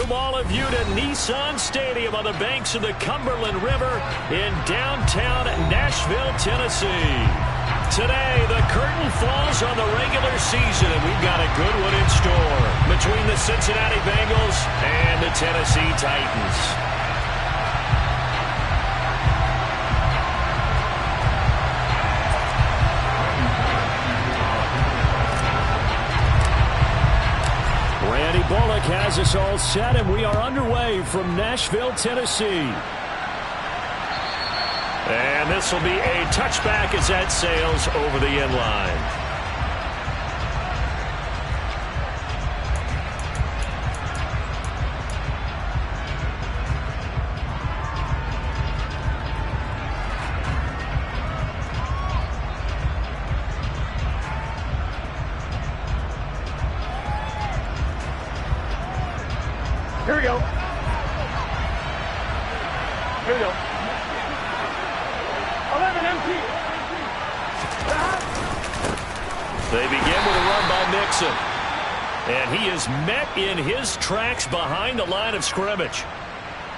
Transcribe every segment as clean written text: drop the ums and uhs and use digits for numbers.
welcome all of you to Nissan Stadium on the banks of the Cumberland River in downtown Nashville, Tennessee. Today, the curtain falls on the regular season, and we've got a good one in store between the Cincinnati Bengals and the Tennessee Titans. Randy Bullock has us all set, and we are underway from Nashville, Tennessee. And this will be a touchback as that sails over the end line. Here we go. Here we go. 11 empty. They begin with a run by Mixon. And he is met in his tracks behind the line of scrimmage.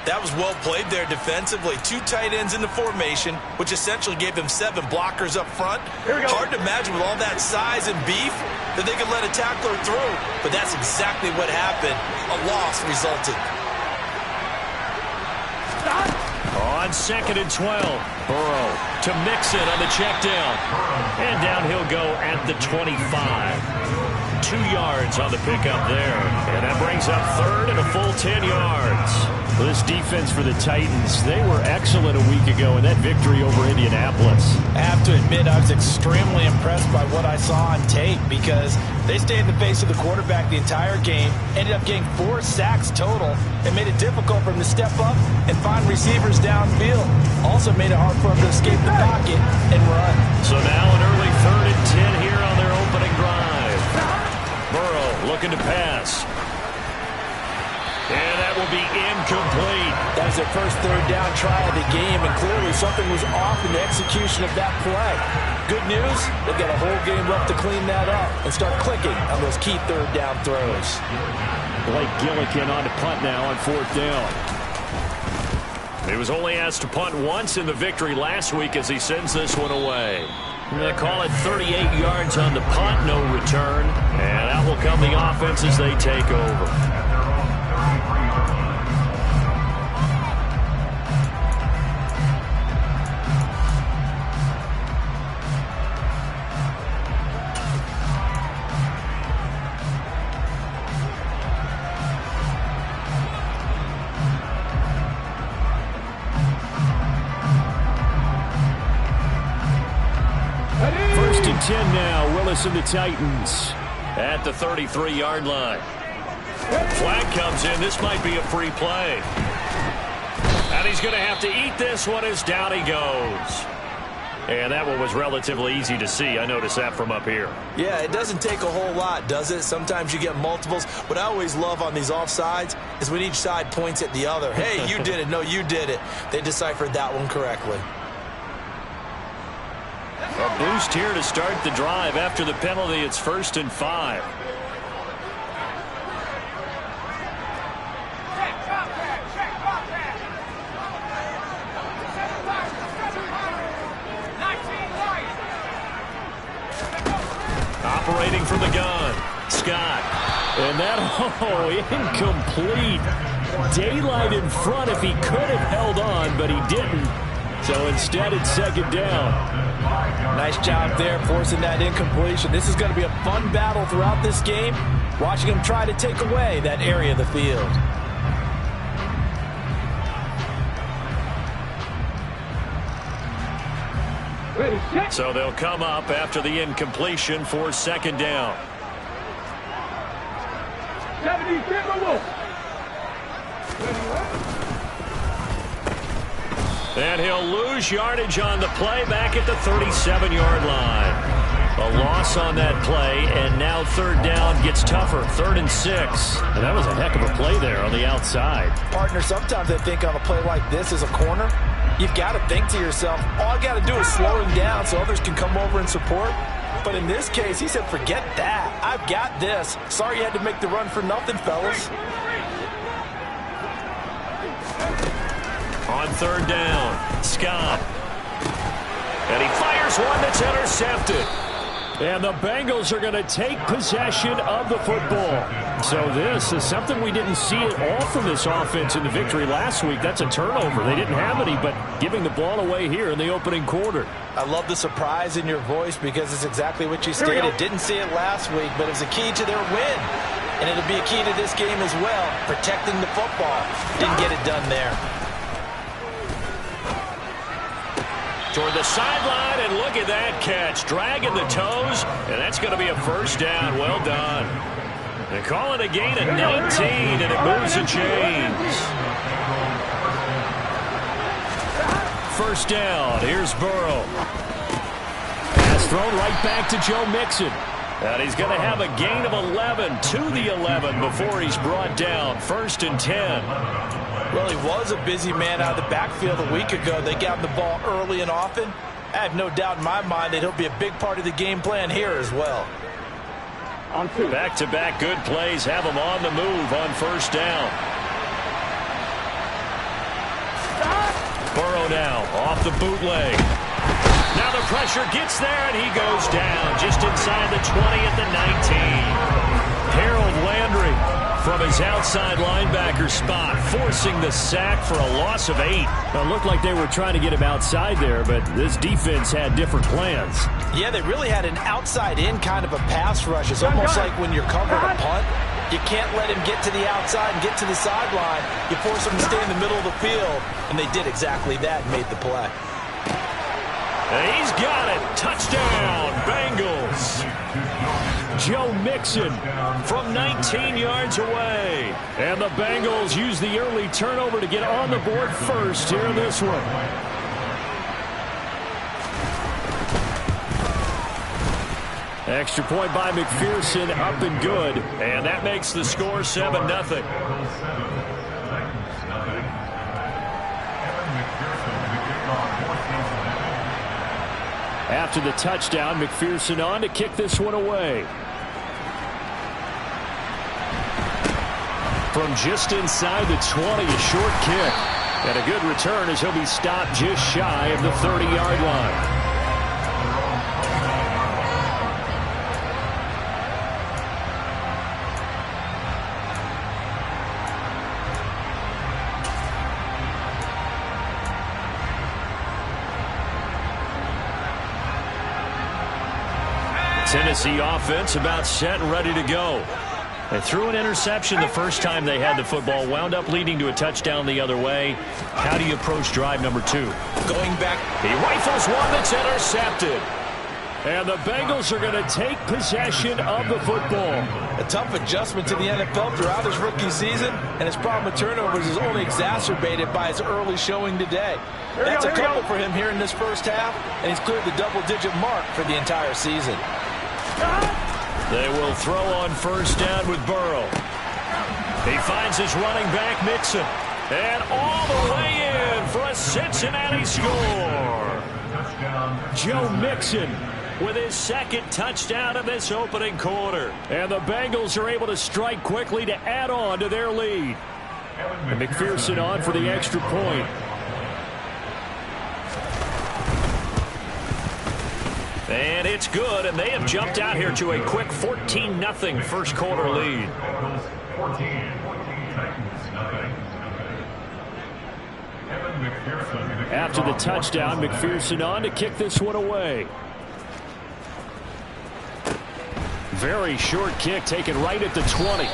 That was well played there defensively. 2 tight ends in the formation, which essentially gave them 7 blockers up front. Hard to imagine with all that size and beef that they could let a tackler through. But that's exactly what happened. A loss resulted. On 2nd and 12, Burrow to Mixon on the check down. And down he'll go at the 25. 2 yards on the pickup there. And that brings up 3rd and a full 10 yards. This defense for the Titans, they were excellent a week ago in that victory over Indianapolis. I have to admit, I was extremely impressed by what I saw on tape because they stayed in the face of the quarterback the entire game, ended up getting 4 sacks total, and made it difficult for him to step up and find receivers downfield. Also made it hard for him to escape the pocket and run. So now an early 3rd and 10 here on their opening drive. Burrow looking to pass. And that will be incomplete. That was their first 3rd down try of the game, and clearly something was off in the execution of that play. Good news, they've got a whole game left to clean that up and start clicking on those key 3rd down throws. Blake Gillikin on to punt now on 4th down. He was only asked to punt once in the victory last week as he sends this one away. They call it 38 yards on the punt, no return. And out will come the offense as they take over. First and 10 now, Willis and the Titans at the 33-yard line. Flag comes in. This might be a free play. And he's going to have to eat this one as down he goes. And that one was relatively easy to see. I noticed that from up here. Yeah, it doesn't take a whole lot, does it? Sometimes you get multiples. What I always love on these offsides is when each side points at the other. Hey, you did it. No, you did it. They deciphered that one correctly. A boost here to start the drive. After the penalty, it's 1st and 5. Operating from the gun, Scott. And that, incomplete. Daylight in front if he could have held on, but he didn't. So instead, it's 2nd down. Nice job there forcing that incompletion. This is going to be a fun battle throughout this game, watching him try to take away that area of the field. So they'll come up after the incompletion for 2nd down. 70, And he'll lose yardage on the play back at the 37-yard line. A loss on that play, and now 3rd down gets tougher, 3rd and 6. And that was a heck of a play there on the outside. Partner, sometimes I think on a play like this as a corner, you've got to think to yourself, all I got to do is slow him down so others can come over and support. But in this case, he said, forget that. I've got this. Sorry you had to make the run for nothing, fellas. On third down, Scott. And he fires one that's intercepted. And the Bengals are going to take possession of the football. So this is something we didn't see at all from this offense in the victory last week. That's a turnover. They didn't have any, but giving the ball away here in the opening quarter. I love the surprise in your voice because it's exactly what you stated. Didn't see it last week, but it was a key to their win. And it'll be a key to this game as well, protecting the football. Didn't get it done there. Toward the sideline, and look at that catch. Dragging the toes, and that's going to be a first down. Well done. They call it a gain of 19, and it moves the chains. First down. Here's Burrow. Pass thrown right back to Joe Mixon. And he's going to have a gain of 11 to the 11 before he's brought down. First and 10. Well, he was a busy man out of the backfield a week ago. They got him the ball early and often. I have no doubt in my mind that he'll be a big part of the game plan here as well. Back-to-back good plays have him on the move on first down. Burrow now off the bootleg. Now the pressure gets there, and he goes down just inside the 20 at the 19. Harold Landry from his outside linebacker spot, forcing the sack for a loss of 8. It looked like they were trying to get him outside there, but this defense had different plans. Yeah, they really had an outside-in kind of a pass rush. It's almost like when you're covering a punt, you can't let him get to the outside and get to the sideline. You force him to stay in the middle of the field, and they did exactly that and made the play. And he's got it. Touchdown, Bengals. Joe Mixon from 19 yards away. And the Bengals use the early turnover to get on the board first here in this one. Extra point by McPherson, up and good. And that makes the score 7-0. After the touchdown, McPherson on to kick this one away. From just inside the 20, a short kick. And a good return as he'll be stopped just shy of the 30-yard line. Tennessee offense about set and ready to go. They threw an interception the first time they had the football, wound up leading to a touchdown the other way. How do you approach drive number 2? Going back. He rifles one that's intercepted. And the Bengals are going to take possession of the football. A tough adjustment to the NFL throughout his rookie season, and his problem with turnovers is only exacerbated by his early showing today. That's a couple for him here in this first half, and he's cleared the double-digit mark for the entire season. They will throw on first down with Burrow. He finds his running back, Mixon. And all the way in for a Cincinnati score. Joe Mixon with his second touchdown of this opening quarter. And the Bengals are able to strike quickly to add on to their lead. And McPherson on for the extra point. And it's good, and they have jumped out here to a quick 14-0 first quarter lead. After the touchdown, McPherson on to kick this one away. Very short kick taken right at the 20.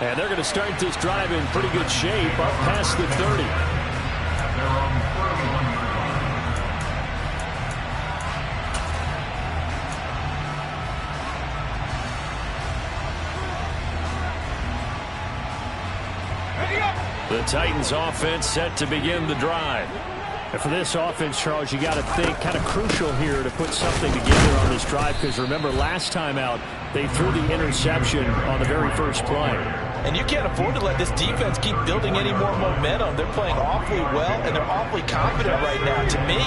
And they're going to start this drive in pretty good shape up past the 30. The Titans offense set to begin the drive. And for this offense, Charles, you got to think kind of crucial here to put something together on this drive, because remember last time out they threw the interception on the very first play. And you can't afford to let this defense keep building any more momentum. They're playing awfully well, and they're awfully confident right now. To me,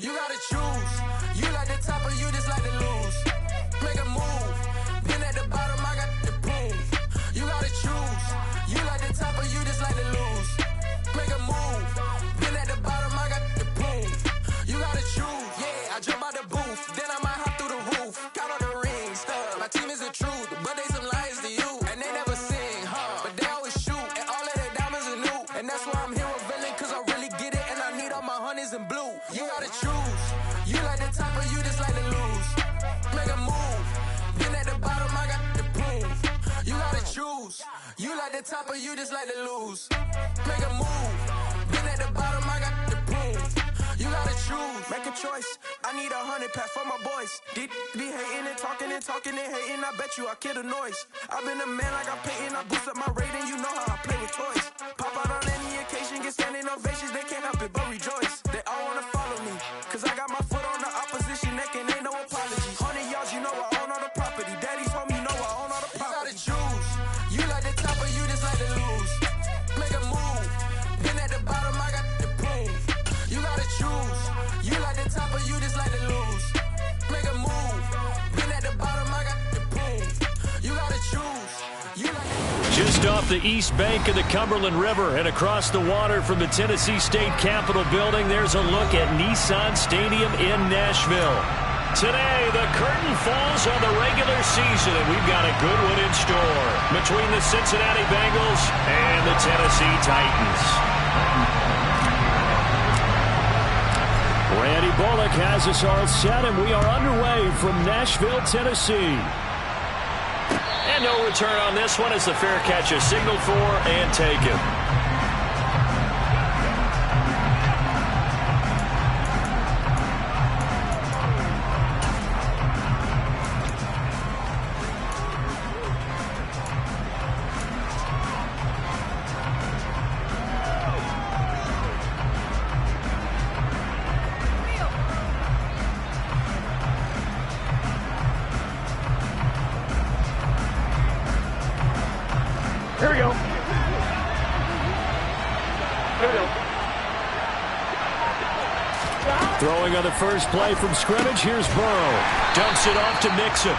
You gotta choose. You like the top or you just like to lose. Make a move. Been at the bottom, I got the boom. You gotta choose. You like the top or you just like to lose. Make a move. Been at the bottom, I got the boom. You gotta choose. Yeah, I jump out the booth. Then I might hop through the roof. Count all the rings. My team is the truth, but they some liars to you. And they never sing, but they always shoot. And all of their diamonds are new. And that's why I'm here revealing, cause I really get it. And I need all my honeys in blue. You gotta choose. You like the top or you just like to lose. Make a move. Been at the bottom, I got the boom. You gotta choose. You like the top or you just like to lose. Make a move. Been at the bottom, I got the boom. You gotta choose. Make a choice. I need 100 pack for my boys. Be hating and talking and talking and hating. I bet you I kill the noise. I've been a man like I'm Peyton. I boost up my rating. You know how I play with toys. Pop out on any occasion, get standing ovations. They can't help it but rejoice. They all wanna follow me, cause I got my foot on the opposition neck and ain't no apologies. 100 yards, you know I own all the property. Daddy's home, you know I own all the property. You gotta choose. You like the top or you just like to lose. Make a move. Been at the bottom, I got the boom. You gotta choose. You like the top or you just like to lose. Make a move. Been at the bottom, I got the boom. You gotta choose. You like Just off the east bank of the Cumberland River and across the water from the Tennessee State Capitol building, there's a look at Nissan Stadium in Nashville. Today, the curtain falls on the regular season, and we've got a good one in store between the Cincinnati Bengals and the Tennessee Titans. Randy Bullock has us all set, and we are underway from Nashville, Tennessee. And no return on this one as the fair catch is signaled for and taken. Here we go. Here we go. Throwing on the first play from scrimmage, here's Burrow. Dumps it off to Mixon.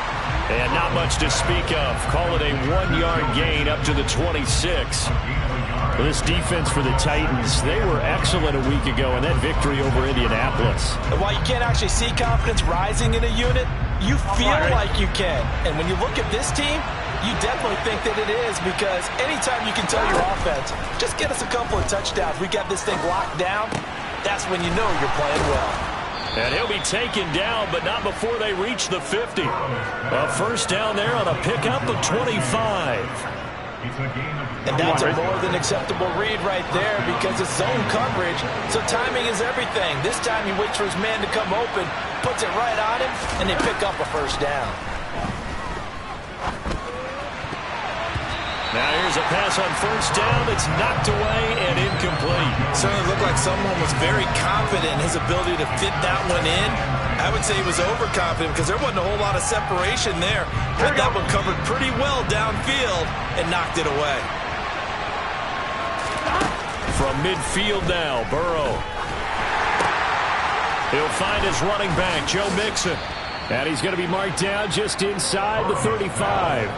And not much to speak of. Call it a 1-yard gain up to the 26. Well, this defense for the Titans, they were excellent a week ago in that victory over Indianapolis. And while you can't actually see confidence rising in a unit, you feel like you can. And when you look at this team, you definitely think that it is, because anytime you can tell your offense, just get us a couple of touchdowns, we got this thing locked down, that's when you know you're playing well. And he'll be taken down, but not before they reach the 50. A first down there on a pickup of 25. And that's a more than acceptable read right there, because it's zone coverage, so timing is everything. This time he waits for his man to come open, puts it right on him, and they pick up a first down. Now here's a pass on first down that's knocked away and incomplete. Certainly looked like someone was very confident in his ability to fit that one in. I would say he was overconfident because there wasn't a whole lot of separation there. Had that one covered pretty well downfield and knocked it away. From midfield now, Burrow. He'll find his running back, Joe Mixon. And he's going to be marked down just inside the 35.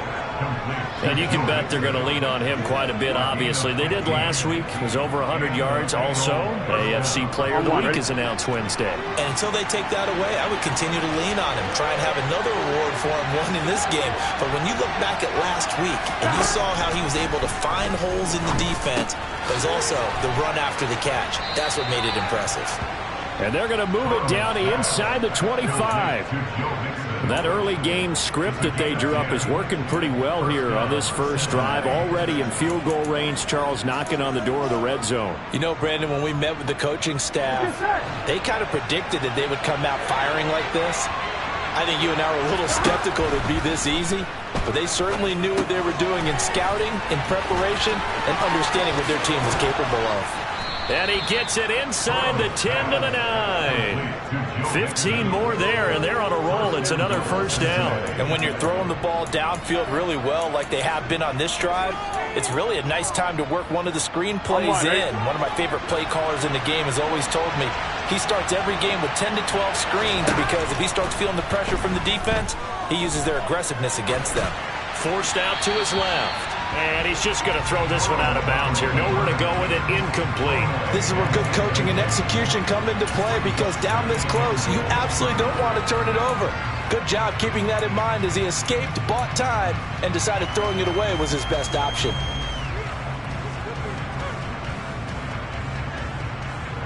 And you can bet they're going to lean on him quite a bit, obviously. They did last week. It was over 100 yards. Also, AFC Player of the Week is announced Wednesday. And until they take that away, I would continue to lean on him. Try and have another reward for him winning this game. But when you look back at last week, and you saw how he was able to find holes in the defense, but was also the run after the catch. That's what made it impressive. And they're going to move it down to inside the 25. That early game script that they drew up is working pretty well here on this first drive. Already in field goal range, Charles knocking on the door of the red zone. You know, Brandon, when we met with the coaching staff, they kind of predicted that they would come out firing like this. I think you and I were a little skeptical it would be this easy, but they certainly knew what they were doing in scouting, in preparation, and understanding what their team was capable of. And he gets it inside the 10 to the 9. 15 more there, and they're on a roll. It's another first down. And when you're throwing the ball downfield really well like they have been on this drive, it's really a nice time to work one of the screen plays in. One of my favorite play callers in the game has always told me he starts every game with 10 to 12 screens because if he starts feeling the pressure from the defense, he uses their aggressiveness against them. Forced out to his left. And he's just going to throw this one out of bounds here. Nowhere to go with it. Incomplete. This is where good coaching and execution come into play because down this close, you absolutely don't want to turn it over. Good job keeping that in mind as he escaped, bought time, and decided throwing it away was his best option.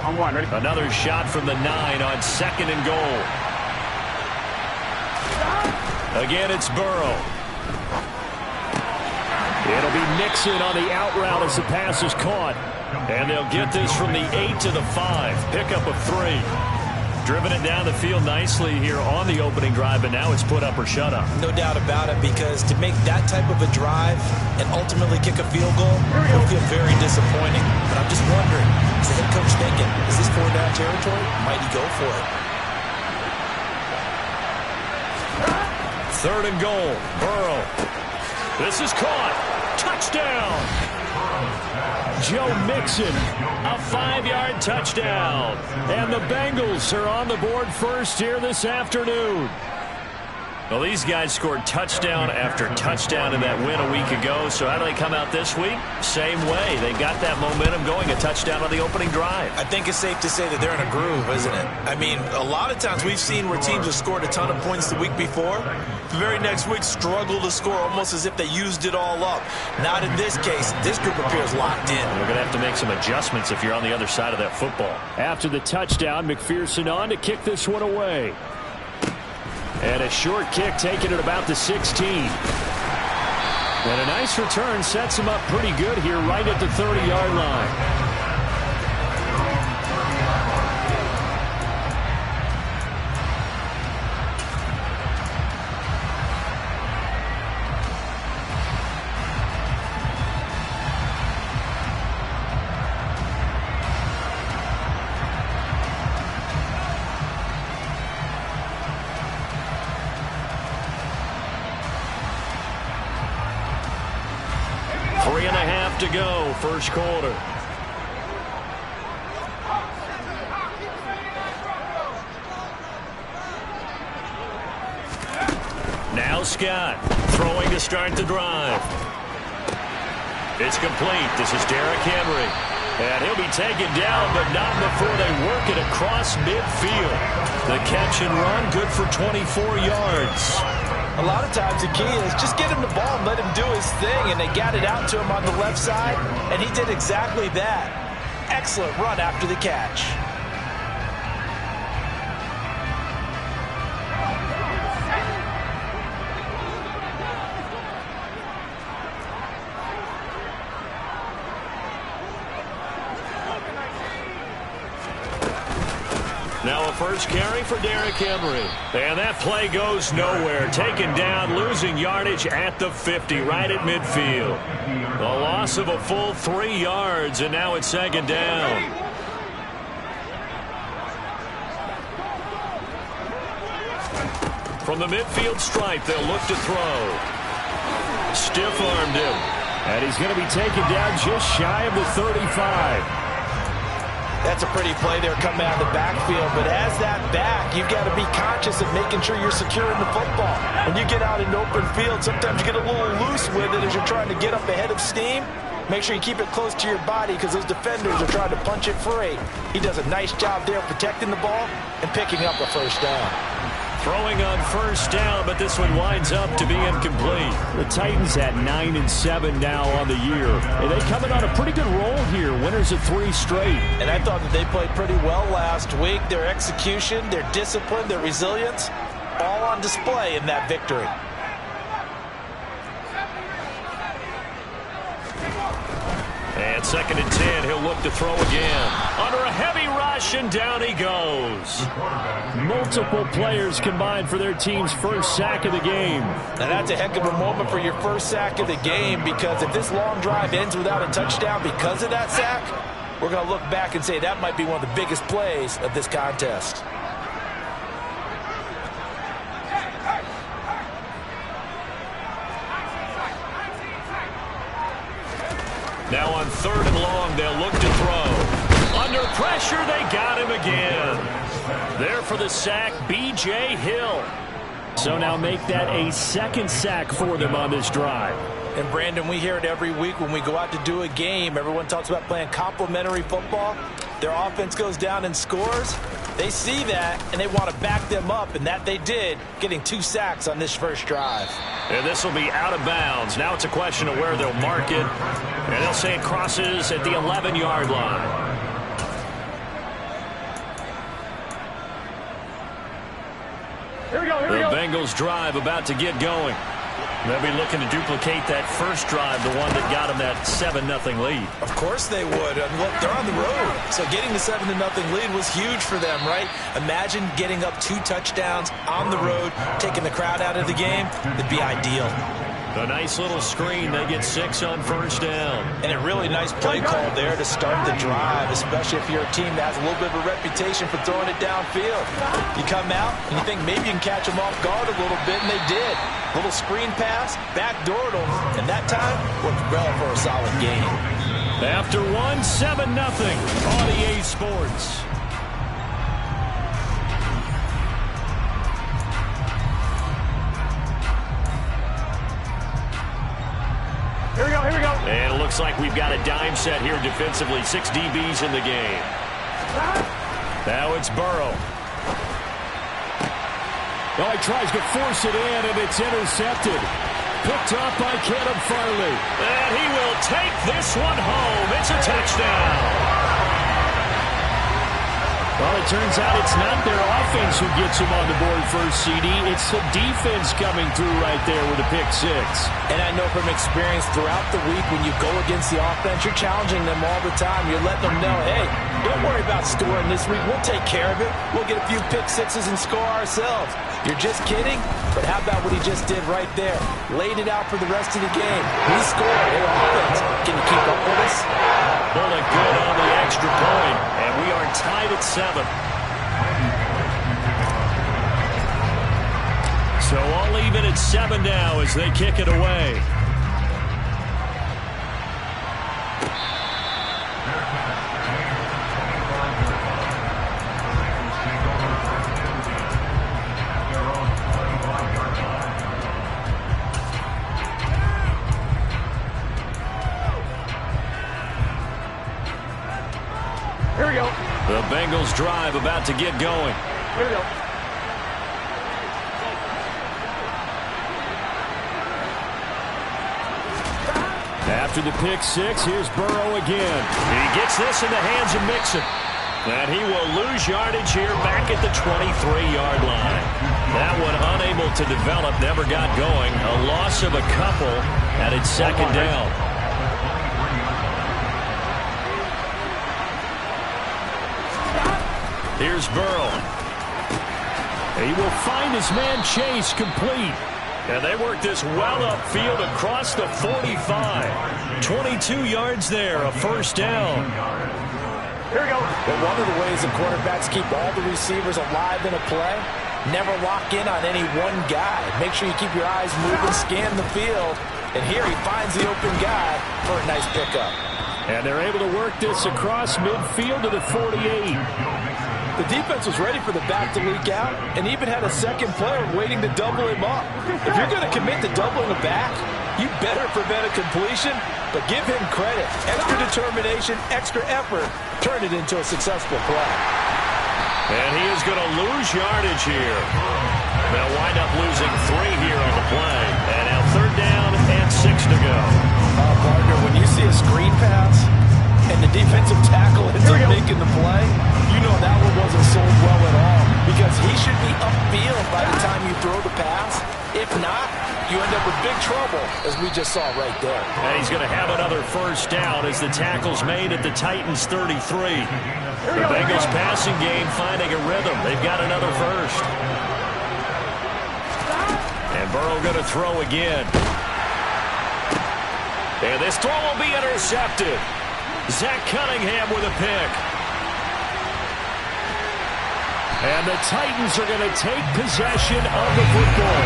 On one, ready? Another shot from the 9 on 2nd and goal. Again, it's Burrow. It'll be Mixon on the out route as the pass is caught. And they'll get this from the 8 to the 5. Pickup of 3. Driven it down the field nicely here on the opening drive, and now it's put up or shut up. No doubt about it, because to make that type of a drive and ultimately kick a field goal will feel very disappointing. But I'm just wondering, is the head coach thinking, is this 4 down territory? Might he go for it? 3rd and goal. Burrow. This is caught. Touchdown. Joe Mixon, a 5-yard touchdown. And the Bengals are on the board first here this afternoon. Well, these guys scored touchdown after touchdown in that win a week ago. So how do they come out this week? Same way. They got that momentum going, a touchdown on the opening drive. I think it's safe to say that they're in a groove, isn't it? I mean, a lot of times we've seen where teams have scored a ton of points the week before. The very next week struggle to score almost as if they used it all up. Not in this case. This group appears locked in. We're going to have to make some adjustments if you're on the other side of that football. After the touchdown, McPherson on to kick this one away. And a short kick taken at about the 16. And a nice return sets him up pretty good here right at the 30-yard line. To go, first quarter. Now Scott throwing to start the drive. It's complete. This is Derrick Henry. And he'll be taken down, but not before they work it across midfield. The catch and run, good for 24 yards. A lot of times the key is just get him the ball and let him do his thing, and they got it out to him on the left side, and he did exactly that. Excellent run after the catch. Now a first carry for Derrick Henry. And that play goes nowhere. Taken down, losing yardage at the 50, right at midfield. A loss of a full 3 yards, and now it's 2nd down. From the midfield stripe, they'll look to throw. Stiff-armed him. And he's going to be taken down just shy of the 35. That's a pretty play there coming out of the backfield, but as that back, you've got to be conscious of making sure you're securing the football. When you get out in open field, sometimes you get a little loose with it as you're trying to get up ahead of steam. Make sure you keep it close to your body because those defenders are trying to punch it free. He does a nice job there protecting the ball and picking up a first down. Throwing on first down, but this one winds up to be incomplete. The Titans at 9-7 now on the year. And they coming on a pretty good roll here. Winners of 3 straight. And I thought that they played pretty well last week. Their execution, their discipline, their resilience, all on display in that victory. And 2nd and 10, he'll look to throw again. Under a heavy rush, and down he goes. Multiple players combined for their team's first sack of the game. Now that's a heck of a moment for your first sack of the game, because if this long drive ends without a touchdown because of that sack, we're going to look back and say that might be one of the biggest plays of this contest. Now on 3rd and long, they'll look to throw. Under pressure, they got him again. There for the sack, B.J. Hill. So now make that a 2nd sack for them on this drive. And, Brandon, we hear it every week when we go out to do a game. Everyone talks about playing complementary football. Their offense goes down and scores. They see that, and they want to back them up, and that they did, getting 2 sacks on this first drive. And this will be out of bounds. Now it's a question of where they'll mark it. And they'll say it crosses at the 11-yard line. Here we go, here we The go. Bengals drive about to get going. They'll be looking to duplicate that first drive, the one that got them that 7-0 lead. Of course they would. And look, they're on the road. So getting the 7-0 lead was huge for them, right? Imagine getting up 2 touchdowns on the road, taking the crowd out of the game. It'd be ideal. A nice little screen. They get 6 on 1st down. And a really nice play call there to start the drive, especially if you're a team that has a little bit of a reputation for throwing it downfield. You come out and you think maybe you can catch them off guard a little bit, and they did. Little screen pass, backdoored them, and that time worked well for a solid game. After 1, 7-0 on EA Sports. Here we go, here we go. And it looks like we've got a dime set here defensively. 6 DBs in the game. Now it's Burrow. Well, he tries to force it in, and it's intercepted. Picked up by Caleb Farley. And he will take this one home. It's a touchdown. Well, it turns out it's not their offense who gets him on the board first, CD. It's the defense coming through right there with a pick 6. And I know from experience throughout the week when you go against the offense, you're challenging them all the time. You're letting them know, hey, don't worry about scoring this week. We'll take care of it. We'll get a few pick 6s and score ourselves. You're just kidding? But how about what he just did right there? Laid it out for the rest of the game. He scored. Hey, offense, can you keep up with us? Pulling good on the extra point, and we are tied at 7. So all even at 7 now as they kick it away. Here we go. The Bengals drive about to get going. Here we go. After the pick 6, here's Burrow again. He gets this in the hands of Mixon. And he will lose yardage here back at the 23-yard line. That one unable to develop, never got going. A loss of a couple, and it's 2nd down. Here's Burrow. He will find his man Chase complete. And they work this well upfield across the 45. 22 yards there, a 1st down. Here we go. But one of the ways the quarterbacks keep all the receivers alive in a play, never lock in on any one guy. Make sure you keep your eyes moving, scan the field. And here he finds the open guy for a nice pickup. And they're able to work this across midfield to the 48. The defense was ready for the back to leak out and even had a second player waiting to double him up. If you're going to commit to doubling a back, you better prevent a completion, but give him credit. Extra determination, extra effort, turn it into a successful play. And he is going to lose yardage here. They'll wind up losing 3 here on the play. And now 3rd down and 6 to go. Partner, when you see a screen pass and the defensive tackle ends up making the play, you know that one wasn't sold well at all, because he should be upfield by the time you throw the pass. If not, you end up with big trouble, as we just saw right there. And he's going to have another 1st down as the tackle's made at the Titans' 33. The Bengals passing game finding a rhythm. They've got another 1st. And Burrow going to throw again. And this throw will be intercepted. Zach Cunningham with a pick. And the Titans are going to take possession of the football.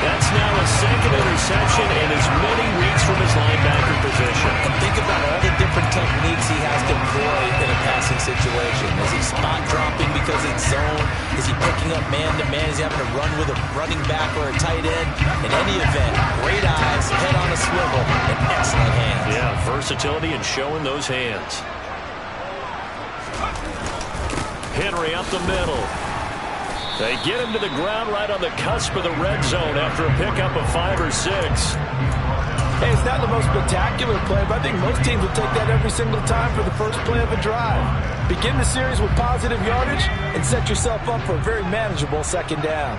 That's now a second interception and as many weeks from his linebacker position. And think about all the different techniques he has to employ in a passing situation. Is he spot dropping because it's zone? Is he picking up man-to-man? Is he having to run with a running back or a tight end? In any event, great eyes, head on a swivel, and excellent hands. Yeah, versatility and showing those hands. Henry up the middle. They get him to the ground right on the cusp of the red zone after a pickup of 5 or 6. Hey, it's not the most spectacular play, but I think most teams will take that every single time for the first play of a drive. Begin the series with positive yardage and set yourself up for a very manageable second down.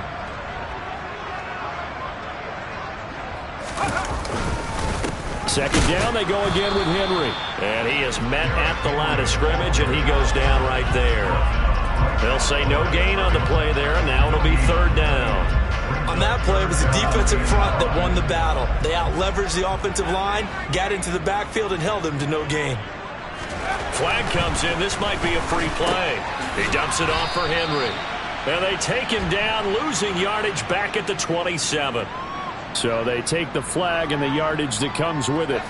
Second down, they go again with Henry. And he is met at the line of scrimmage, and he goes down right there. They'll say no gain on the play there, and now it'll be third down. On that play, it was the defensive front that won the battle. They out-leveraged the offensive line, got into the backfield, and held them to no gain. Flag comes in. This might be a free play. He dumps it off for Henry. And they take him down, losing yardage back at the 27. So they take the flag and the yardage that comes with it.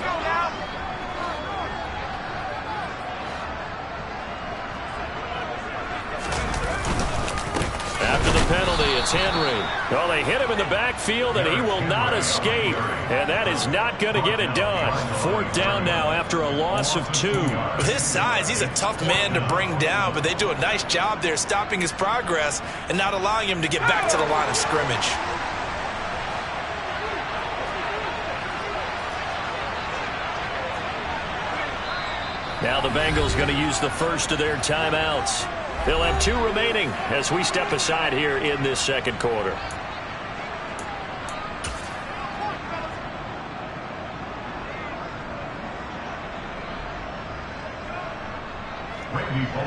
After the penalty, it's Henry. Well, they hit him in the backfield, and he will not escape. And that is not going to get it done. Fourth down now after a loss of 2. With his size, he's a tough man to bring down, but they do a nice job there stopping his progress and not allowing him to get back to the line of scrimmage. Now the Bengals going to use the first of their timeouts. They'll have 2 remaining as we step aside here in this second quarter.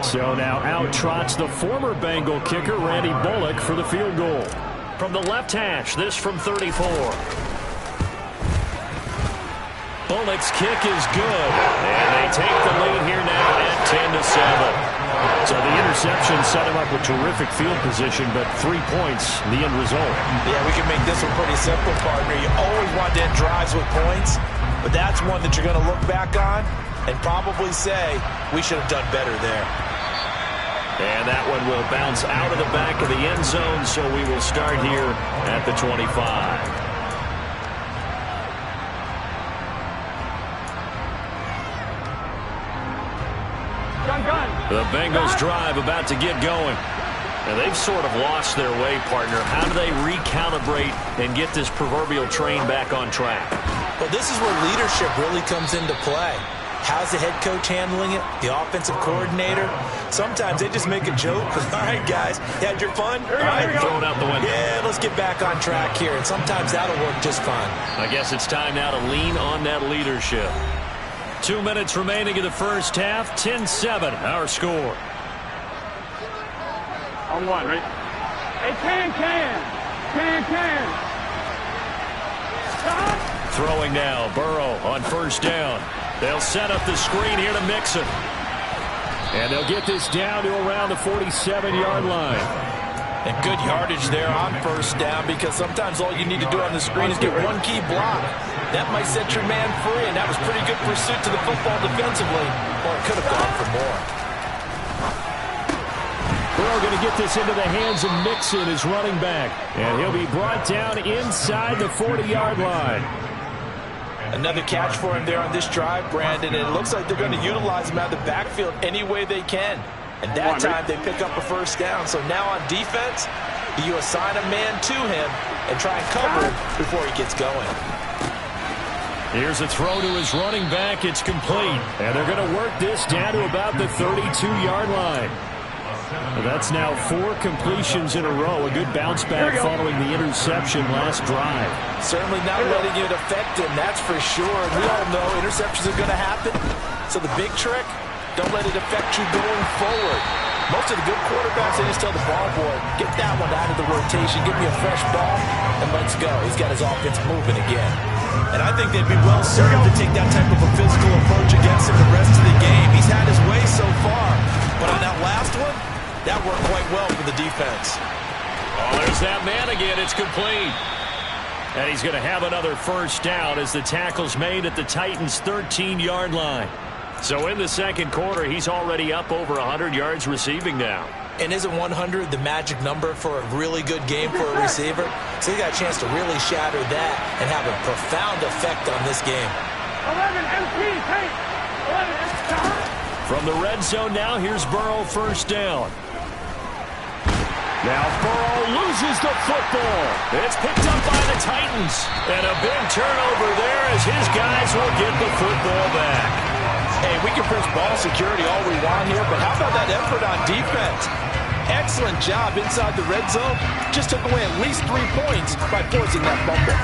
So now out trots the former Bengal kicker, Randy Bullock, for the field goal. From the left hash, this from 34. Bullock's kick is good, and they take the lead here now at 10-7. So the interception set him up with terrific field position, but 3 points, the end result. Yeah, we can make this one pretty simple, partner. You always want to end drives with points, but that's one that you're going to look back on and probably say, we should have done better there. And that one will bounce out of the back of the end zone, so we will start here at the 25. The Bengals drive about to get going. And they've sort of lost their way, partner. How do they recalibrate and get this proverbial train back on track? Well, this is where leadership really comes into play. How's the head coach handling it? The offensive coordinator? Sometimes they just make a joke. All right, guys, you had your fun? All right, throw it out the window. Yeah, let's get back on track here. And sometimes that'll work just fine. I guess it's time now to lean on that leadership. 2 minutes remaining in the first half. 10-7, our score. On 1, right? Hey, can. Stop. Throwing now, Burrow on first down. They'll set up the screen here to Mixon. And they'll get this down to around the 47-yard line. And good yardage there on first down, because sometimes all you need to do on the screen is get one key block. That might set your man free, and that was pretty good pursuit to the football defensively. Or it could have gone for more. Burrow going to get this into the hands of Mixon, his running back. And he'll be brought down inside the 40-yard line. Another catch for him there on this drive, Brandon. And it looks like they're going to utilize him out of the backfield any way they can. And that time they pick up a first down. So now on defense, you assign a man to him and try and cover him before he gets going. Here's a throw to his running back. It's complete. And they're going to work this down to about the 32-yard line. Well, that's now 4 completions in a row. A good bounce back following the interception last drive. Certainly not letting it affect him, that's for sure. And we all know interceptions are going to happen. So the big trick, don't let it affect you going forward. Most of the good quarterbacks, they just tell the ball boy, get that one out of the rotation, give me a fresh ball, and let's go. He's got his offense moving again. And I think they'd be well served to take that type of a physical approach against him the rest of the game. He's had his way so far. But on that last one, that worked quite well for the defense. Oh, there's that man again. It's complete. And he's going to have another first down as the tackle's made at the Titans' 13-yard line. So in the second quarter, he's already up over 100 yards receiving now. And isn't 100 the magic number for a really good game for a receiver? So he got a chance to really shatter that and have a profound effect on this game. 11 MP, take 11 MP. From the red zone now, here's Burrow first down. Now Burrow loses the football. It's picked up by the Titans. And a big turnover there as his guys will get the football back. Hey, we can press ball security all we want here, but how about that effort on defense? Excellent job inside the red zone. Just took away at least 3 points by forcing that fumble.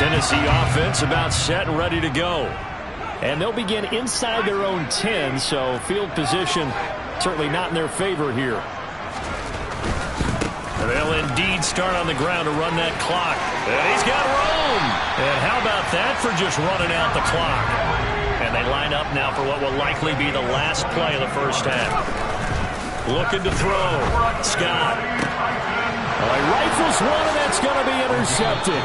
Tennessee offense about set and ready to go. And they'll begin inside their own 10, so field position certainly not in their favor here. They'll indeed start on the ground to run that clock. And he's got room. And how about that for just running out the clock? And they line up now for what will likely be the last play of the first half. Looking to throw. Scott. Well, he rifles one, and that's going to be intercepted.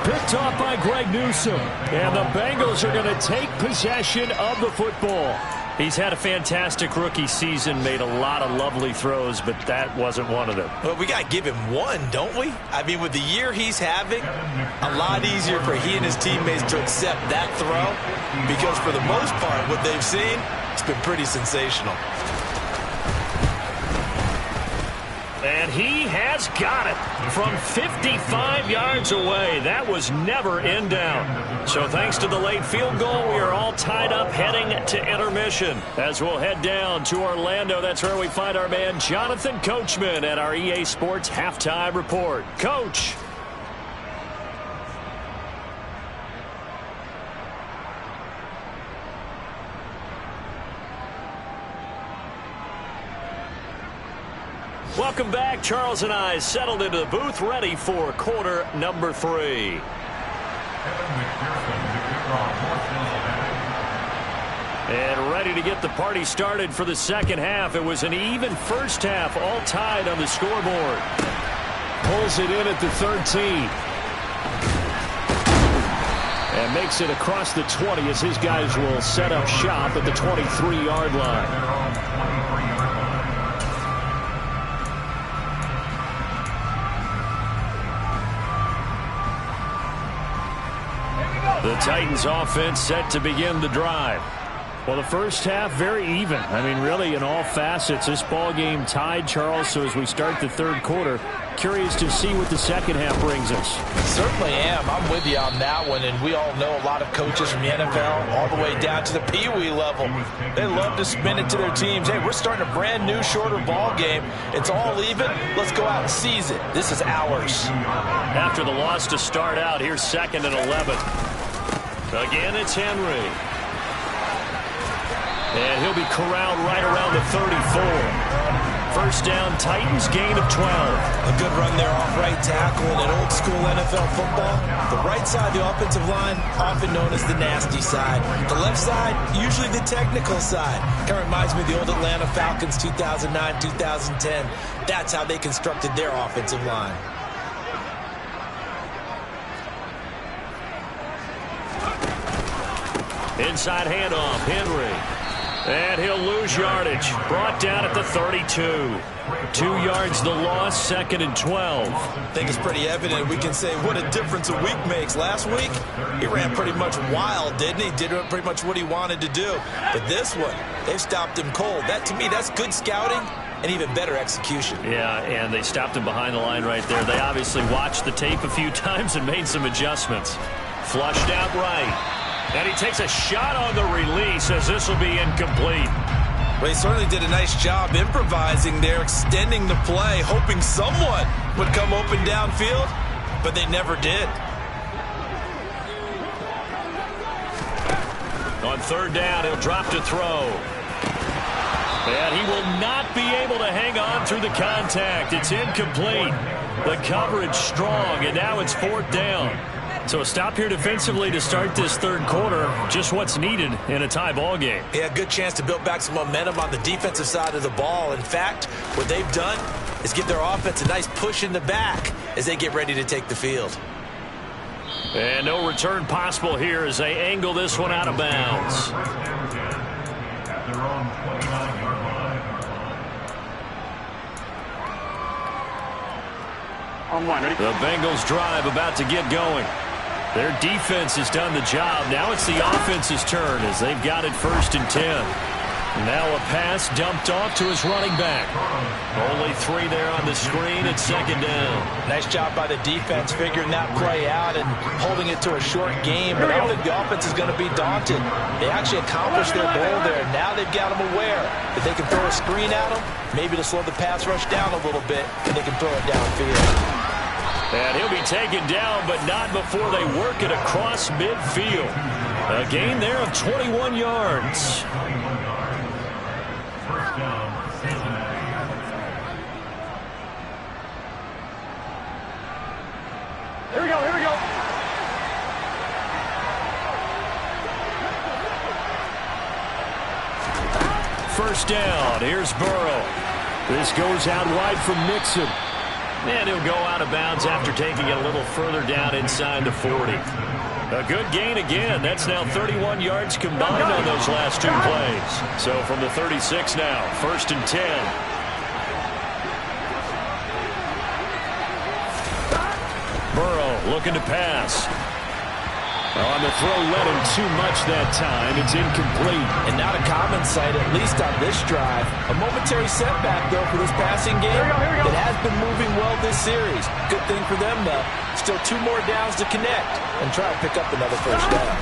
Picked off by Greg Newsome. And the Bengals are going to take possession of the football. He's had a fantastic rookie season, made a lot of lovely throws, but that wasn't one of them. Well, we got to give him one, don't we? I mean, with the year he's having, a lot easier for he and his teammates to accept that throw because for the most part, what they've seen, it's been pretty sensational. And he has got it from 55 yards away. That was never in down. So thanks to the late field goal, we are all tied up heading to intermission. As we'll head down to Orlando, that's where we find our man Jonathan Coachman at our EA Sports Halftime Report. Coach. Welcome back. Charles and I settled into the booth ready for quarter number 3. And ready to get the party started for the second half. It was an even first half, all tied on the scoreboard. Pulls it in at the 13. And makes it across the 20 as his guys will set up shop at the 23-yard line. The Titans offense set to begin the drive. Well, the first half very even. I mean, really in all facets, this ball game tied, Charles. So as we start the third quarter, curious to see what the second half brings us. Certainly am. I'm with you on that one. And we all know a lot of coaches from the NFL all the way down to the Pee Wee level. They love to spin it to their teams. Hey, we're starting a brand new, shorter ball game. It's all even. Let's go out and seize it. This is ours. After the loss to start out, here's 2nd and 11. Again, it's Henry. And he'll be corralled right around the 34. First down, Titans, gain of 12. A good run there off right tackle in an old-school NFL football. The right side, the offensive line, often known as the nasty side. The left side, usually the technical side. Kind of reminds me of the old Atlanta Falcons 2009, 2010. That's how they constructed their offensive line. Inside handoff, Henry. And he'll lose yardage. Brought down at the 32. 2 yards the loss, 2nd and 12. I think it's pretty evident. We can say what a difference a week makes. Last week, he ran pretty much wild, didn't he? Did pretty much what he wanted to do. But this one, they've stopped him cold. That, to me, that's good scouting and even better execution. Yeah, and they stopped him behind the line right there. They obviously watched the tape a few times and made some adjustments. Flushed out right. And he takes a shot on the release as this will be incomplete. Well, he certainly did a nice job improvising there, extending the play, hoping someone would come open downfield, but they never did. On 3rd down, he'll drop to throw. And he will not be able to hang on through the contact. It's incomplete. The coverage strong, and now it's 4th down. So a stop here defensively to start this third quarter. Just what's needed in a tie ball game. Yeah, good chance to build back some momentum on the defensive side of the ball. In fact, what they've done is give their offense a nice push in the back as they get ready to take the field. And no return possible here as they angle this one out of bounds. The Bengals drive about to get going. Their defense has done the job. Now it's the offense's turn as they've got it 1st and 10. Now a pass dumped off to his running back. Only 3 there on the screen at 2nd down. Nice job by the defense figuring that play out and holding it to a short game. But I don't think the offense is going to be daunted. They actually accomplished their goal there. Now they've got them aware that they can throw a screen at them, maybe to slow the pass rush down a little bit, and they can throw it downfield. And he'll be taken down, but not before they work it across midfield. A gain there of 21 yards. Here we go, here we go. First down, here's Burrow. This goes out wide from Mixon. And he'll go out of bounds after taking it a little further down inside the 40. A good gain again. That's now 31 yards combined on those last 2 plays. So from the 36 now, 1st and 10. Burrow looking to pass. On the throw, led him too much that time. It's incomplete. And not a common sight, at least on this drive. A momentary setback, though, for this passing game that has been moving well this series. Good thing for them, though. Still 2 more downs to connect and try to pick up another 1st down.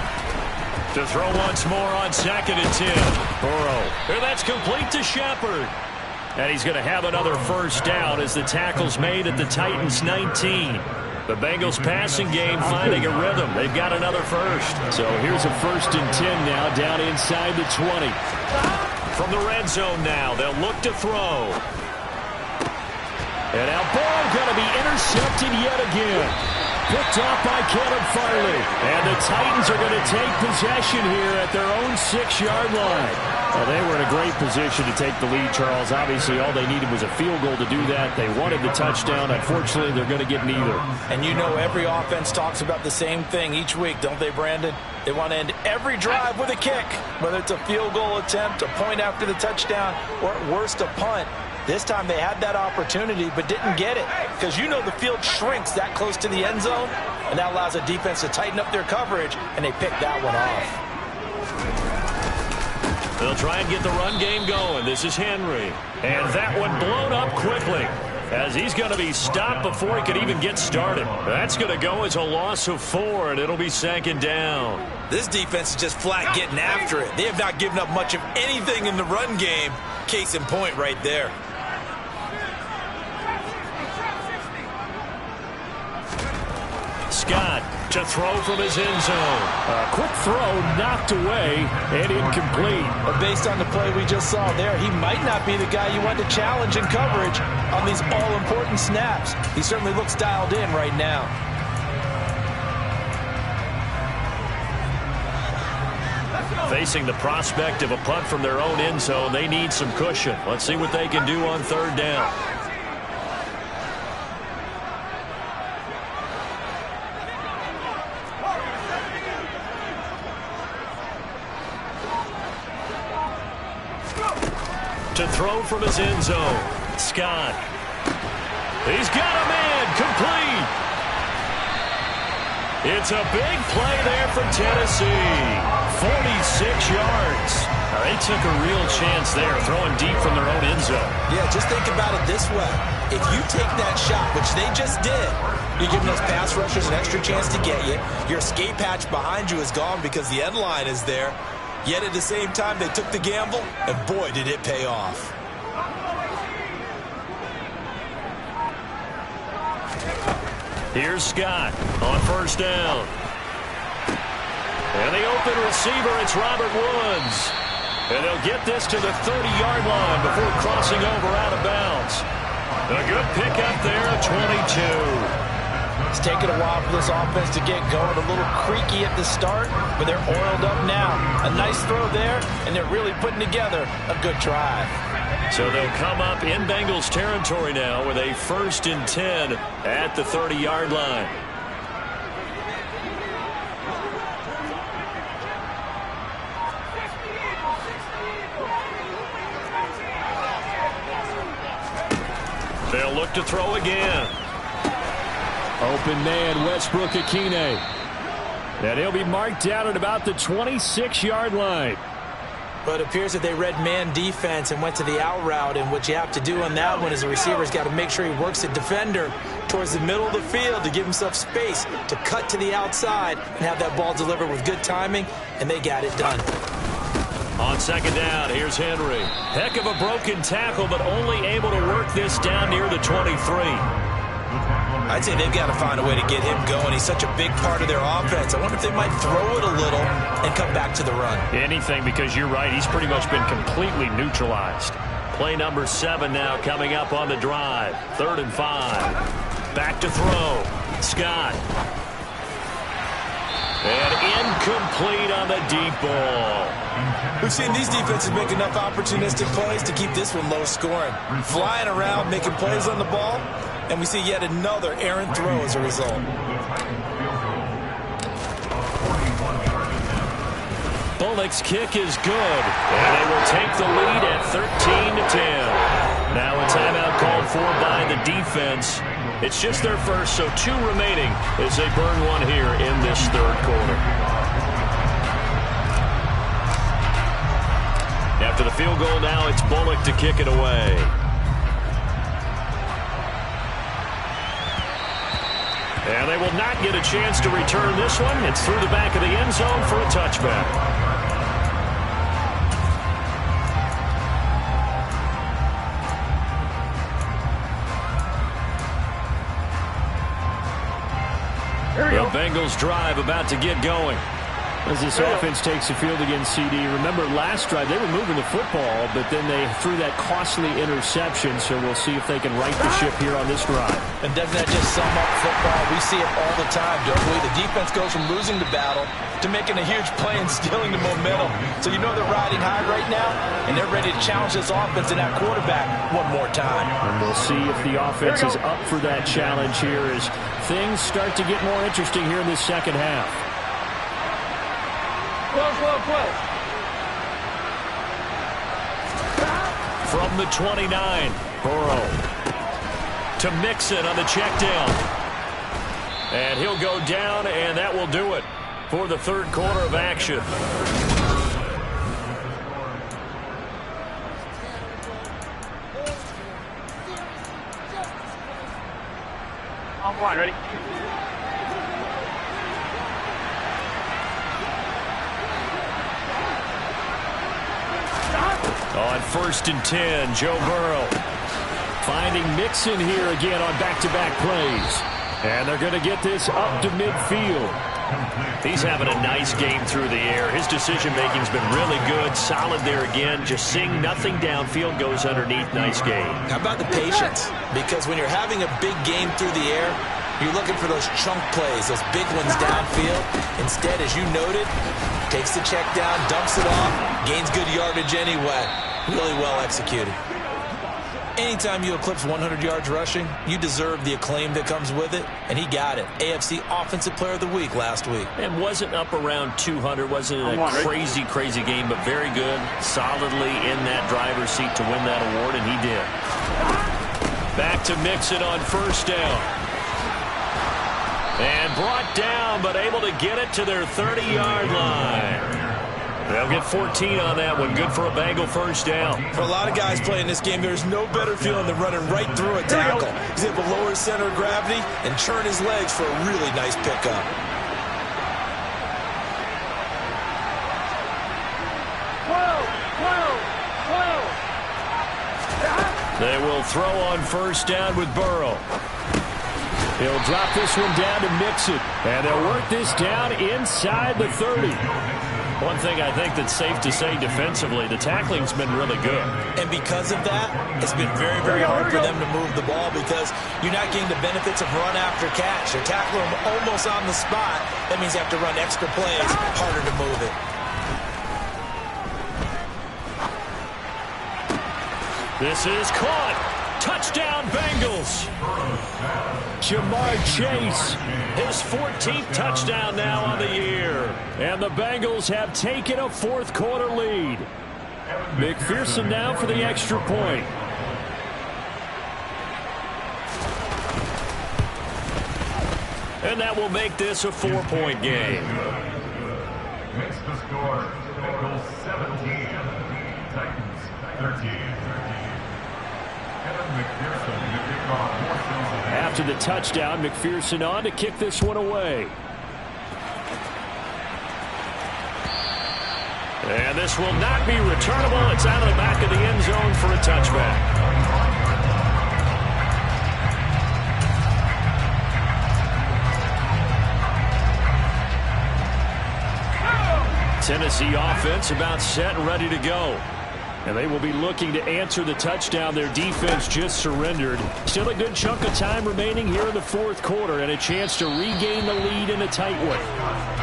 To throw once more on 2nd and 10. Burrow. And that's complete to Shepard. And he's going to have another 1st down as the tackle's made at the Titans' 19. The Bengals passing game finding a rhythm. They've got another 1st. So here's a 1st and 10 now down inside the 20. From the red zone now, they'll look to throw. And now ball going to be intercepted yet again. Picked off by Caleb Farley. And the Titans are going to take possession here at their own 6-yard line. Well, they were in a great position to take the lead, Charles. Obviously, all they needed was a field goal to do that. They wanted the touchdown. Unfortunately, they're going to get neither. And you know every offense talks about the same thing each week, don't they, Brandon? They want to end every drive with a kick, whether it's a field goal attempt, a point after the touchdown, or at worst, a punt. This time they had that opportunity but didn't get it because you know the field shrinks that close to the end zone, and that allows a defense to tighten up their coverage, and they picked that one off. They'll try and get the run game going. This is Henry. And that one blown up quickly as he's going to be stopped before he could even get started. That's going to go as a loss of 4, and it'll be 2nd down. This defense is just flat getting after it. They have not given up much of anything in the run game. Case in point right there. Scott to throw from his end zone. A quick throw knocked away and incomplete. But based on the play we just saw there, he might not be the guy you want to challenge in coverage on these all-important snaps. He certainly looks dialed in right now. Facing the prospect of a punt from their own end zone, they need some cushion. Let's see what they can do on 3rd down. To throw from his end zone, Scott. He's got a man, complete. It's a big play there from Tennessee. 46 yards. They took a real chance there, throwing deep from their own end zone. Yeah, just think about it this way. If you take that shot, which they just did, you're giving those pass rushers an extra chance to get you. Your escape hatch behind you is gone because the end line is there. Yet at the same time, they took the gamble, and boy, did it pay off. Here's Scott on 1st down. And the open receiver, it's Robert Woods. And they'll get this to the 30-yard line before crossing over out of bounds. A good pickup there at 22. It's taken a while for this offense to get going. A little creaky at the start, but they're oiled up now. A nice throw there, and they're really putting together a good drive. So they'll come up in Bengals territory now with a 1st and 10 at the 30-yard line. They'll look to throw again. Open man, Westbrook-Ikhine. And he'll be marked down at about the 26-yard line. But it appears that they read man defense and went to the out route. And what you have to do on that one is the receiver's got to make sure he works the defender towards the middle of the field to give himself space to cut to the outside and have that ball delivered with good timing. And they got it done. On 2nd down, here's Henry. Heck of a broken tackle, but only able to work this down near the 23. I'd say they've got to find a way to get him going. He's such a big part of their offense. I wonder if they might throw it a little and come back to the run. Anything, because you're right. He's pretty much been completely neutralized. Play number 7 now coming up on the drive. 3rd and 5. Back to throw. Scott. And incomplete on the deep ball. We've seen these defenses make enough opportunistic plays to keep this one low scoring. Flying around, making plays on the ball, and we see yet another errant throw as a result. Bullock's kick is good, and they will take the lead at 13-10. Now a timeout called for by the defense. It's just their first, so 2 remaining as they burn one here in this 3rd quarter. After the field goal now, it's Bullock to kick it away. And they will not get a chance to return this one. It's through the back of the end zone for a touchback. The Bengals drive about to get going. As this offense takes the field against CD, remember last drive they were moving the football, but then they threw that costly interception, so we'll see if they can right the ship here on this drive. And doesn't that just sum up football? We see it all the time, don't we? The defense goes from losing the battle to making a huge play and stealing the momentum. So you know they're riding high right now, and they're ready to challenge this offense and that quarterback one more time. And we'll see if the offense is up for that challenge here as things start to get more interesting here in this 2nd half. Close. From the 29, Burrow to Mixon on the check down. And he'll go down, and that will do it for the 3rd quarter of action. On one, ready? On 1st and 10, Joe Burrow finding Mixon here again on back-to-back plays. And they're going to get this up to midfield. He's having a nice game through the air. His decision-making's been really good. Solid there again. Just seeing nothing downfield, goes underneath. Nice game. How about the patience? Because when you're having a big game through the air, you're looking for those chunk plays, those big ones downfield. Instead, as you noted, takes the check down, dumps it off, gains good yardage anyway. Really well executed. Anytime you eclipse 100 yards rushing, you deserve the acclaim that comes with it, and he got it. AFC Offensive Player of the Week last week. And wasn't up around 200, wasn't a crazy game, but very good, solidly in that driver's seat to win that award, and he did. Back to Mixon on 1st down. And brought down, but able to get it to their 30-yard line. They'll get 14 on that one. Good for a Bengal 1st down. For a lot of guys playing this game, there's no better feeling than running right through a tackle. He's able to lower his center of gravity and turn his legs for a really nice pickup. They will throw on 1st down with Burrow. He'll drop this one down to Mixon. And they'll work this down inside the 30. One thing I think that's safe to say defensively, the tackling's been really good. And because of that, it's been very, very hard for them to move the ball because you're not getting the benefits of run after catch. They're tackling them almost on the spot. That means you have to run extra plays, harder to move it. This is caught. Touchdown, Bengals. Ja'Marr Chase. His 14th touchdown now on the year. And the Bengals have taken a fourth-quarter lead. McPherson now for the extra point. And that will make this a 4-point game. Makes the score Bengals 17, Titans 13. After the touchdown, McPherson on to kick this one away. And this will not be returnable. It's out of the back of the end zone for a touchback. Tennessee offense about set and ready to go. And they will be looking to answer the touchdown their defense just surrendered. Still a good chunk of time remaining here in the fourth quarter and a chance to regain the lead in a tight one.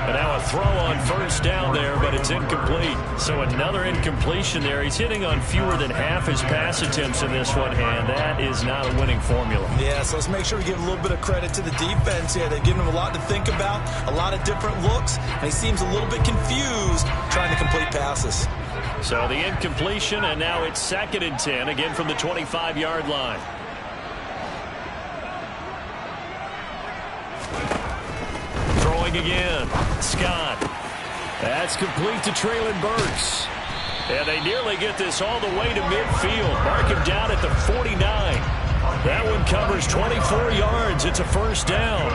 And now a throw on first down there, but it's incomplete. So another incompletion there. He's hitting on fewer than half his pass attempts in this one, and that is not a winning formula. Yeah, so let's make sure we give a little bit of credit to the defense here. They've given him a lot to think about, a lot of different looks, and he seems a little bit confused trying to complete passes. So the incompletion, and now it's 2nd and 10, again from the 25-yard line. Throwing again. Scott. That's complete to Treylon Burks. And they nearly get this all the way to midfield. Mark him down at the 49. That one covers 24 yards. It's a first down.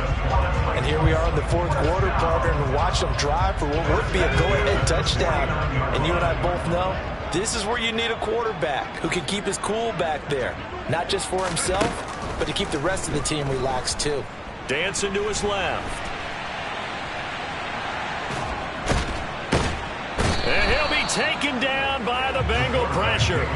And here we are in the fourth quarter, partner, and watch them drive for what would be a go-ahead touchdown. And you and I both know this is where you need a quarterback who can keep his cool back there. Not just for himself, but to keep the rest of the team relaxed too. Dancing to his left. And he'll be taken down by the Bengal pressure.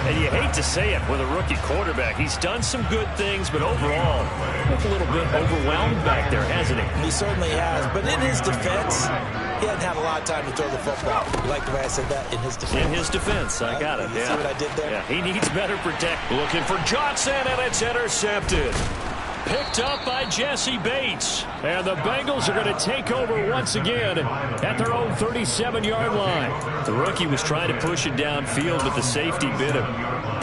And you hate to say it with a rookie quarterback. He's done some good things, but overall, a little bit overwhelmed back there, hasn't he? He certainly has. But in his defense, he hasn't had a lot of time to throw the football. You like the way I said that? In his defense. In his defense. I got it. You see what I did there? Yeah, he needs better protection. Looking for Johnson, and it's intercepted. Picked up by Jesse Bates. And the Bengals are going to take over once again at their own 37-yard line. The rookie was trying to push it downfield, but the safety bit him.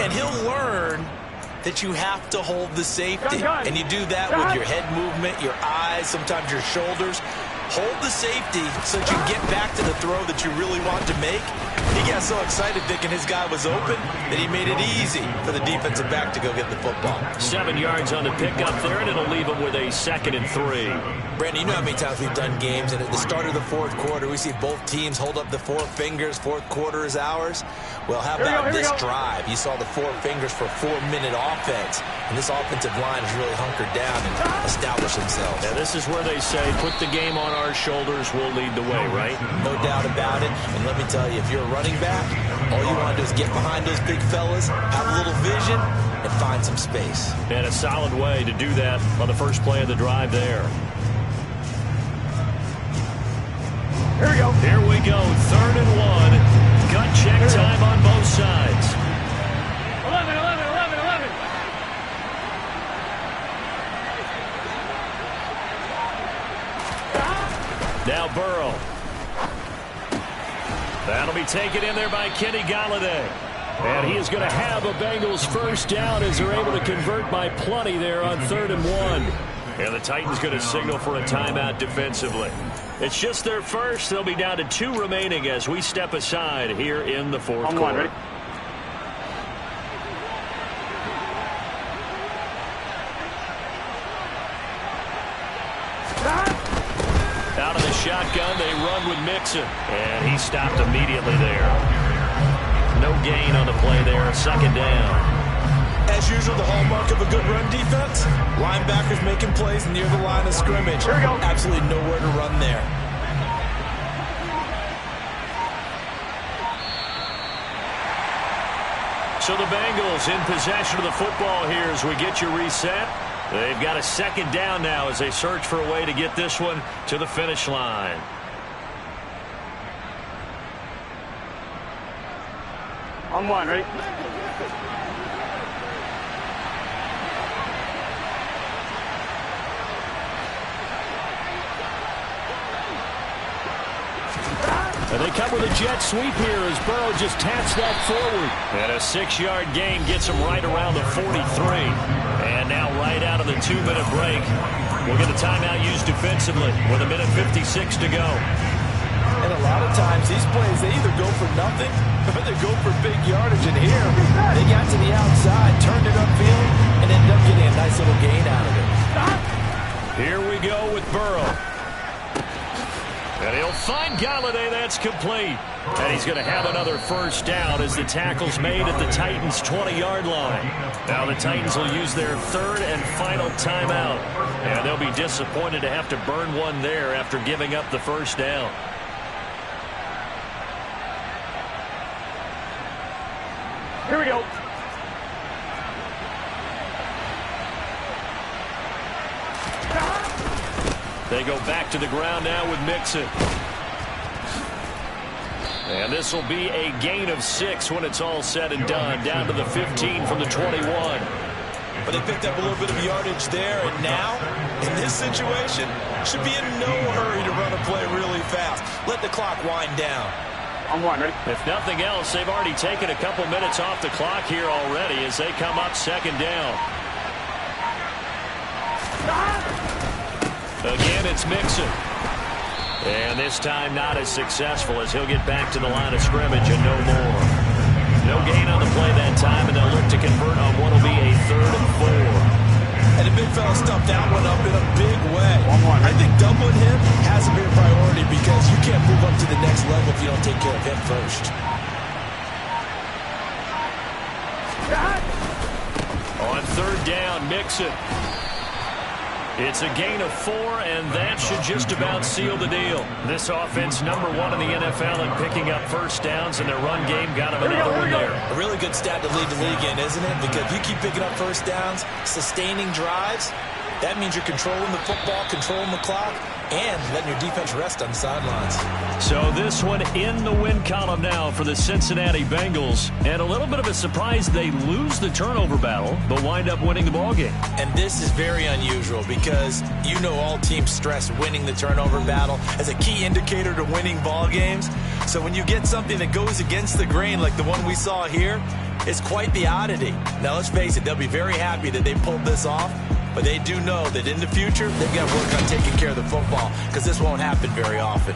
And he'll learn that you have to hold the safety. And you do that with your head movement, your eyes, sometimes your shoulders. Hold the safety so that you get back to the throw that you really want to make. He got so excited thinking his guy was open that he made it easy for the defensive back to go get the football. 7 yards on the pickup there, and it'll leave him with a 2nd and 3. Brandon, you know how many times we've done games, and at the start of the fourth quarter, we see both teams hold up the 4 fingers, fourth quarter is ours. Well, how about this drive? You saw the 4 fingers for 4-minute offense, and this offensive line has really hunkered down and established themselves. And this is where they say, put the game on our shoulders, we'll lead the way, right? No doubt about it, and let me tell you, if you're a running back, all you want to do is get behind those big fellas, have a little vision, and find some space. And a solid way to do that on the first play of the drive there. Here we go. Here we go, 3rd and 1. Gut check time on both sides. 11, 11, 11, 11. Now Burrow. That'll be taken in there by Kenny Golladay. And he is going to have a Bengals first down as they're able to convert by plenty there on 3rd and 1. And the Titans going to signal for a timeout defensively. It's just their first. They'll be down to 2 remaining as we step aside here in the fourth quarter. Ready? Out of the shotgun, they run with Mixon. And he stopped immediately there. No gain on the play there, 2nd down. As usual, the hallmark of a good run defense, linebackers making plays near the line of scrimmage. Here we go. Absolutely nowhere to run there. So the Bengals in possession of the football here as we get you reset. They've got a second down now as they search for a way to get this one to the finish line. On one, ready? And they come with a jet sweep here as Burrow just taps that forward. And a 6-yard gain gets him right around the 43. And now right out of the 2-minute break, we'll get a timeout used defensively with 1:56 to go. And a lot of times these plays, they either go for nothing or they go for big yardage. And here, they got to the outside, turned it upfield, and ended up getting a nice little gain out of it. Here we go with Burrow. And he'll find Galladay. That's complete. And he's going to have another first down as the tackle's made at the Titans' 20-yard line. Now the Titans will use their third and final timeout. And they'll be disappointed to have to burn one there after giving up the first down. Here we go. They go back to the ground now with Mixon. And this will be a gain of 6 when it's all said and done. Down to the 15 from the 21. But they picked up a little bit of yardage there, and now, in this situation, should be in no hurry to run a play really fast. Let the clock wind down. On one, ready? If nothing else, they've already taken a couple minutes off the clock here already as they come up second down. Again, it's Mixon. And this time not as successful as he'll get back to the line of scrimmage and no more. No gain on the play that time, and they'll look to convert on what will be a 3rd and 4. And the big fella stuffed that one up in a big way. I think doubling him has to be a priority because you can't move up to the next level if you don't take care of him first. On 3rd down, Mixon. It's a gain of 4, and that should just about seal the deal. This offense, number 1 in the NFL in picking up first downs, and their run game got them another one there. A really good stat to lead the league in, isn't it? Because if you keep picking up first downs, sustaining drives, that means you're controlling the football, controlling the clock, and letting your defense rest on the sidelines. So this one in the win column now for the Cincinnati Bengals. And a little bit of a surprise, they lose the turnover battle, but wind up winning the ballgame. And this is very unusual because you know all teams stress winning the turnover battle as a key indicator to winning ball games. So when you get something that goes against the grain like the one we saw here, it's quite the oddity. Now let's face it, they'll be very happy that they pulled this off. But they do know that in the future, they've got to work on taking care of the football because this won't happen very often.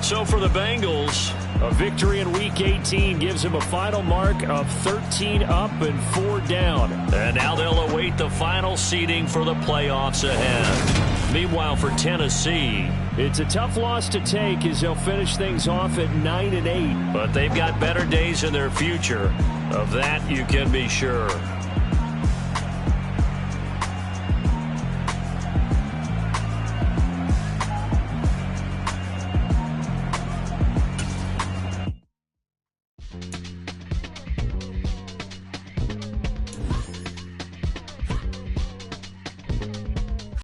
So for the Bengals, a victory in Week 18 gives them a final mark of 13 up and 4 down. And now they'll await the final seeding for the playoffs ahead. Meanwhile, for Tennessee, it's a tough loss to take as they'll finish things off at 9-8. But they've got better days in their future. Of that, you can be sure.